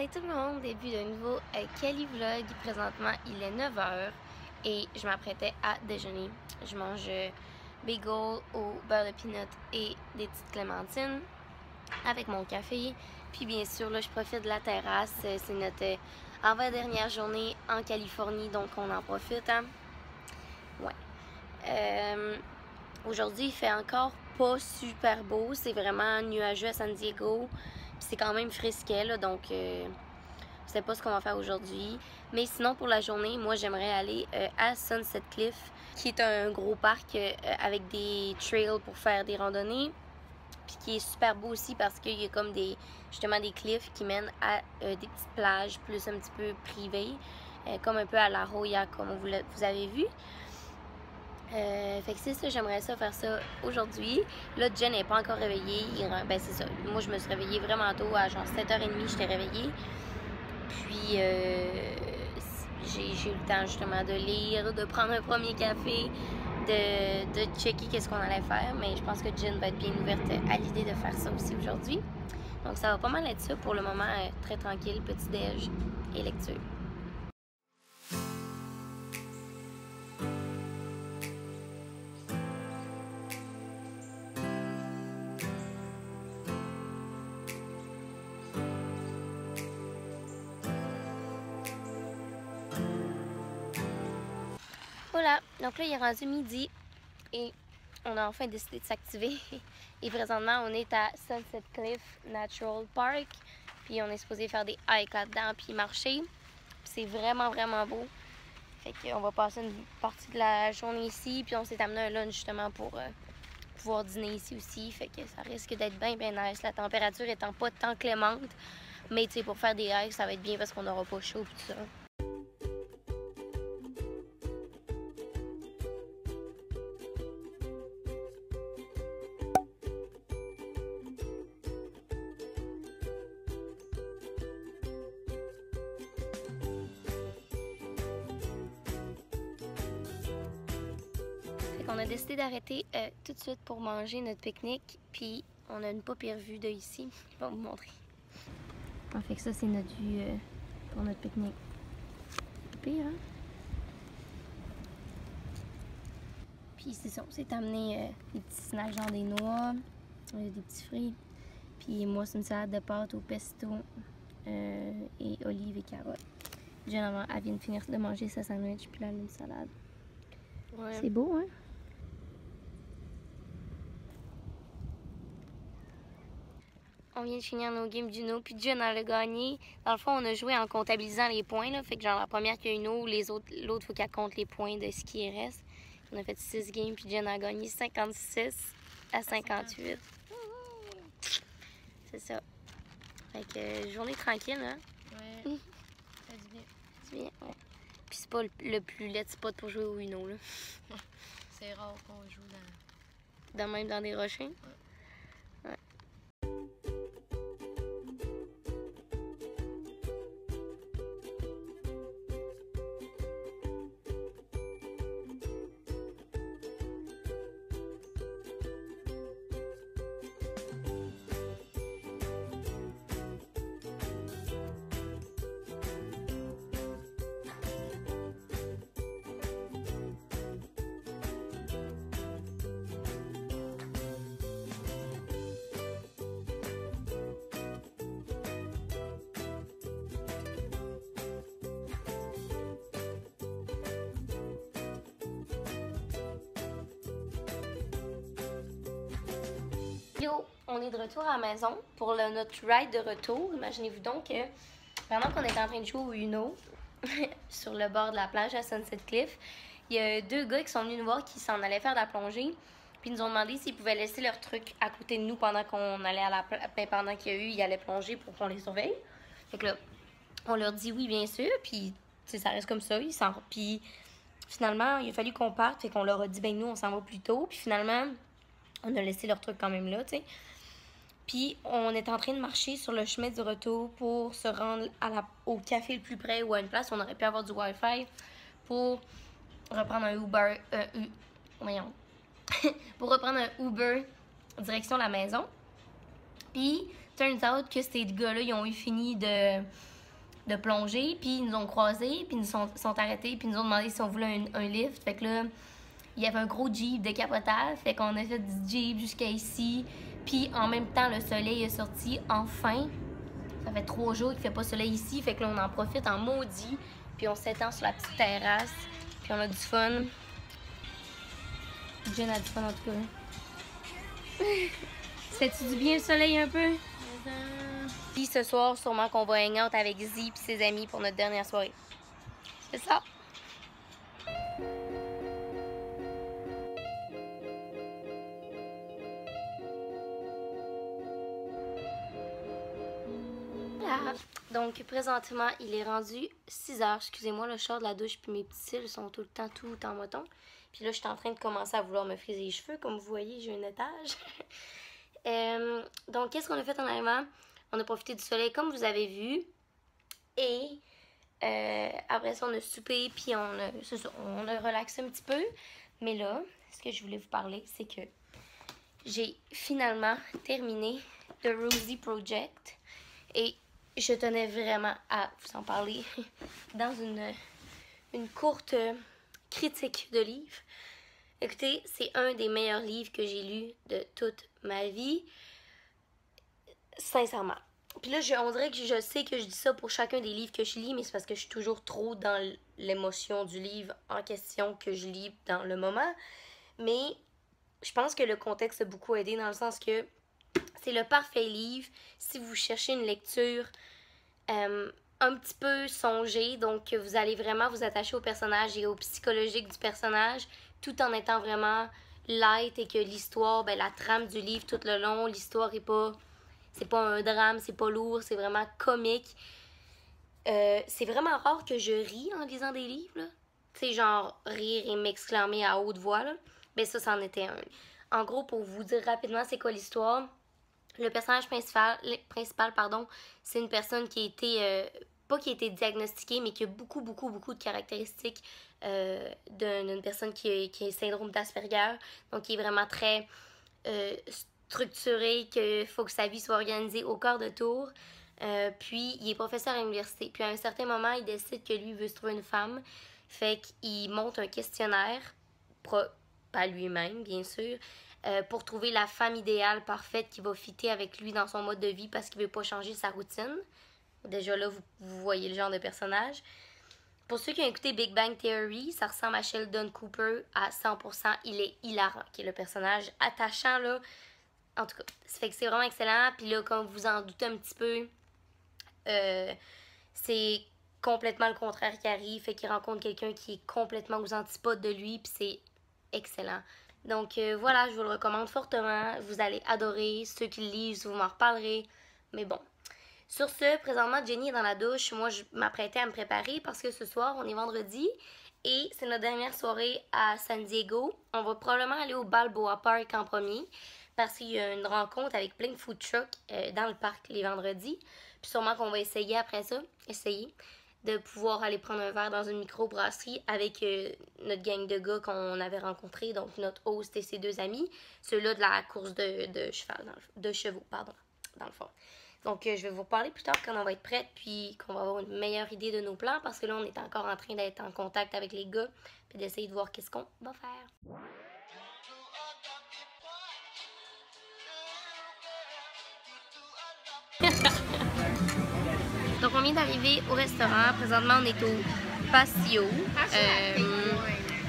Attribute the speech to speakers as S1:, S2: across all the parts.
S1: Salut tout le monde, début d'un nouveau Kelly Vlog. Présentement, il est 9 h et je m'apprêtais à déjeuner. Je mange bagel au beurre de peanut et des petites clémentines avec mon café. Puis bien sûr, là, je profite de la terrasse. C'est notre avant-dernière journée en Californie, donc on en profite. Hein? Ouais. Aujourd'hui, il fait encore pas super beau. C'est vraiment nuageux à San Diego. C'est quand même frisquet, là, donc je sais pas ce qu'on va faire aujourd'hui. Mais sinon, pour la journée, moi, j'aimerais aller à Sunset Cliff, qui est un gros parc avec des trails pour faire des randonnées. Puis qui est super beau aussi parce qu'il y a comme justement des cliffs qui mènent à des petites plages plus un petit peu privées, comme un peu à La Jolla, comme vous avez vu. Fait que c'est ça, j'aimerais ça faire ça aujourd'hui. Là, Jen n'est pas encore réveillée. Ben c'est ça. Moi, je me suis réveillée vraiment tôt, à genre 7h30, j'étais réveillée. Puis, j'ai eu le temps justement de lire, de prendre un premier café, de checker qu'est-ce qu'on allait faire. Mais je pense que Jen va être bien ouverte à l'idée de faire ça aussi aujourd'hui. Donc, ça va pas mal être ça pour le moment, très tranquille, petit-déj et lecture. Voilà, donc là il est rendu midi et on a enfin décidé de s'activer. Et présentement on est à Sunset Cliff Natural Park. Puis on est supposé faire des hikes là-dedans puis marcher. C'est vraiment beau. Fait qu'on va passer une partie de la journée ici. Puis on s'est amené un lunch justement pour pouvoir dîner ici aussi. Fait que ça risque d'être bien nice. La température étant pas tant clémente. Mais tu sais, pour faire des hikes, ça va être bien parce qu'on n'aura pas chaud et tout ça. On a décidé d'arrêter tout de suite pour manger notre pique-nique, puis on a une pas pire vue de ici. Je vais vous montrer. En fait que ça, c'est notre vue pour notre pique-nique. Pas pire, hein? Puis c'est ça, on s'est amené des petits snacks, genre des noix, des petits fruits. Puis moi, c'est une salade de pâtes au pesto et olives et carottes. Généralement, elle vient de finir de manger sa sandwich, puis là, elle a une salade. Ouais. C'est beau, hein? On vient de finir nos games d'Uno, puis Jen elle a gagné. Dans le fond, on a joué en comptabilisant les points, là. Fait que genre la première qui a Uno, l'autre faut qu'elle compte les points de ce qui reste. On a fait 6 games, puis Jen a gagné 56 à 58. C'est ça. Fait que journée tranquille, hein?
S2: Ouais. Ça dit bien.
S1: C'est bien, ouais. Puis c'est pas le plus laid spot pour jouer au Uno, là.
S2: C'est rare qu'on joue dans...
S1: Même dans des rochers? Ouais. Yo, on est de retour à la maison pour notre ride de retour. Imaginez-vous donc que pendant qu'on était en train de jouer au Uno sur le bord de la plage à Sunset Cliff, il y a 2 gars qui sont venus nous voir qui s'en allaient faire de la plongée. Puis ils nous ont demandé s'ils pouvaient laisser leur truc à côté de nous pendant qu'on allait à la pendant qu'il y a eu, ils allaient plonger pour qu'on les surveille. Fait que là, on leur dit oui, bien sûr. Puis ça reste comme ça. Puis finalement, il a fallu qu'on parte. Fait qu'on leur a dit, ben nous, on s'en va plus tôt. Puis finalement, on a laissé leur truc quand même là, tu sais. Puis on est en train de marcher sur le chemin du retour pour se rendre au café le plus près ou à une place où on aurait pu avoir du Wi-Fi pour reprendre un Uber. Voyons. Pour reprendre un Uber direction la maison. Puis turns out que ces gars-là, ils ont eu fini de plonger, puis ils nous ont croisés, puis ils nous sont arrêtés, puis ils nous ont demandé si on voulait un lift. Fait que là, il y avait un gros Jeep de capotage, fait qu'on a fait du Jeep jusqu'à ici. Puis en même temps, le soleil est sorti enfin. Ça fait 3 jours qu'il fait pas soleil ici, fait que là, on en profite en maudit. Puis on s'étend sur la petite terrasse, puis on a du fun. Jen a du fun en tout cas. Fais-tu du bien le soleil un peu? Puis ce soir, sûrement qu'on va hang out avec Z et ses amis pour notre dernière soirée. C'est ça. Voilà. Donc présentement, il est rendu 6 heures. Excusez-moi, le short de la douche puis mes petits cils sont tout le temps tout en moton. Puis là, je suis en train de commencer à vouloir me friser les cheveux. Comme vous voyez, j'ai un étage. Donc, qu'est-ce qu'on a fait en arrivant? On a profité du soleil, comme vous avez vu. Et après ça, on a soupé, puis on a relaxé un petit peu. Mais là, ce que je voulais vous parler, c'est que j'ai finalement terminé The Rosie Project. Et je tenais vraiment à vous en parler dans une courte critique de livre. Écoutez, c'est un des meilleurs livres que j'ai lus de toute ma vie. Sincèrement. Puis là, on dirait que je sais que je dis ça pour chacun des livres que je lis, mais c'est parce que je suis toujours trop dans l'émotion du livre en question que je lis dans le moment. Mais je pense que le contexte a beaucoup aidé dans le sens que c'est le parfait livre si vous cherchez une lecture un petit peu songée, donc vous allez vraiment vous attacher au personnage et au psychologique du personnage, tout en étant vraiment light et que l'histoire, ben, la trame du livre tout le long, l'histoire est pas... C'est pas un drame, c'est pas lourd, c'est vraiment comique. C'est vraiment rare que je ris en lisant des livres, là. Tu sais, genre rire et m'exclamer à haute voix, là. Mais ça, c'en était un. En gros, pour vous dire rapidement c'est quoi l'histoire, le personnage principal, c'est une personne qui a été... pas qui a été diagnostiquée, mais qui a beaucoup de caractéristiques d'une personne qui a syndrome d'Asperger. Donc, qui est vraiment très... structuré, qu'il faut que sa vie soit organisée au quart de tour. Puis, il est professeur à l'université. Puis, à un certain moment, il décide que lui veut se trouver une femme. Fait qu'il monte un questionnaire, pas lui-même, bien sûr, pour trouver la femme idéale, parfaite, qui va fitter avec lui dans son mode de vie parce qu'il veut pas changer sa routine. Déjà là, vous voyez le genre de personnage. Pour ceux qui ont écouté Big Bang Theory, ça ressemble à Sheldon Cooper à 100%. Il est hilarant, qui est le personnage attachant, là. En tout cas, ça fait que c'est vraiment excellent. Puis là, comme vous en doutez un petit peu, c'est complètement le contraire qui arrive. Fait qu'il rencontre quelqu'un qui est complètement aux antipodes de lui. Puis c'est excellent. Donc voilà, je vous le recommande fortement. Vous allez adorer. Ceux qui le lisent, vous m'en reparlerez. Mais bon. Sur ce, présentement, Jenny est dans la douche. Moi, je m'apprêtais à me préparer parce que ce soir, on est vendredi. Et c'est notre dernière soirée à San Diego. On va probablement aller au Balboa Park en premier. Parce qu'il y a une rencontre avec plein de food trucks dans le parc les vendredis. Puis sûrement qu'on va essayer après ça, de pouvoir aller prendre un verre dans une microbrasserie avec notre gang de gars qu'on avait rencontrés, donc notre host et ses 2 amis, ceux-là de la course de chevaux, dans le fond. Donc je vais vous reparler plus tard quand on va être prête, puis qu'on va avoir une meilleure idée de nos plans, parce que là on est encore en train d'être en contact avec les gars, puis d'essayer de voir qu'est-ce qu'on va faire. Donc on vient d'arriver au restaurant. Présentement on est au Patio.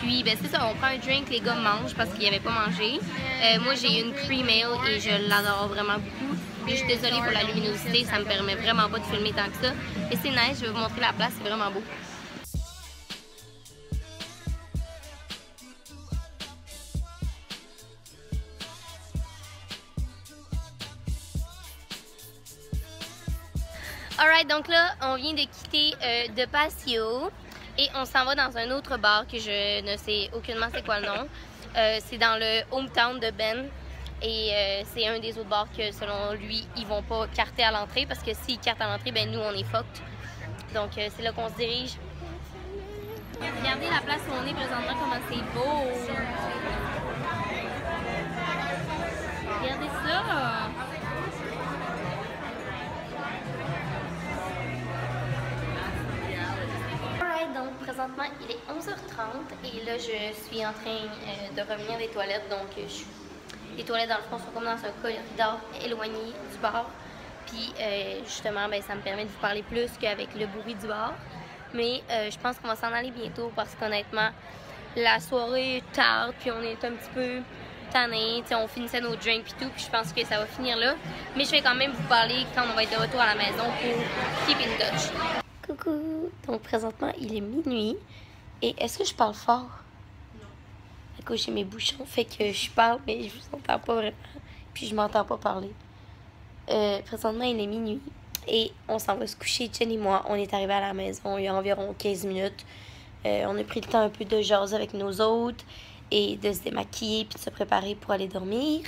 S1: Puis ben c'est ça, on prend un drink, les gars mangent parce qu'ils n'avaient pas mangé. Moi j'ai une cream ale et je l'adore vraiment beaucoup. Puis je suis désolée pour la luminosité, ça me permet vraiment pas de filmer tant que ça. Et c'est nice, je vais vous montrer la place, c'est vraiment beau. Alright, donc là, on vient de quitter de Patio et on s'en va dans un autre bar que je ne sais aucunement c'est quoi le nom. C'est dans le hometown de Ben et c'est un des autres bars que selon lui, ils vont pas carter à l'entrée parce que s'ils cartent à l'entrée, ben nous on est fucked. Donc c'est là qu'on se dirige. Regardez la place où on est présentement, comment c'est beau! Regardez ça! Il est 11h30 et là, je suis en train de revenir des toilettes. Donc, les toilettes, dans le fond, sont comme dans un corridor éloigné du bar. Puis, justement, ben, ça me permet de vous parler plus qu'avec le bruit du bar. Mais je pense qu'on va s'en aller bientôt parce qu'honnêtement, la soirée est tard, puis on est un petit peu tanné. On finissait nos drinks et tout, puis je pense que ça va finir là. Mais je vais quand même vous parler quand on va être de retour à la maison pour keep in touch. Coucou! Donc, présentement, il est minuit. Et est-ce que je parle fort? Non. À cause j'ai mes bouchons, fait que je parle, mais je vous entends pas vraiment. Puis je m'entends pas parler. Présentement, il est minuit. Et on s'en va se coucher, Jen et moi. On est arrivé à la maison il y a environ 15 minutes. On a pris le temps un peu de jaser avec nos autres et de se démaquiller puis de se préparer pour aller dormir.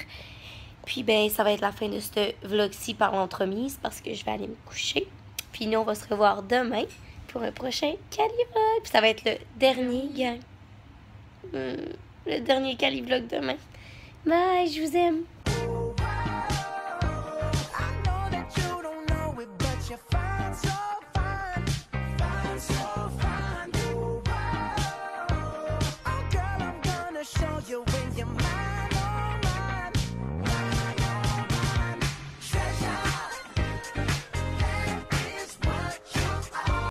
S1: Puis, ben, ça va être la fin de ce vlog-ci par l'entremise parce que je vais aller me coucher. Puis nous, on va se revoir demain pour un prochain Cali-vlog. Puis ça va être le dernier, gang. Le dernier Cali-vlog demain. Bye, je vous aime.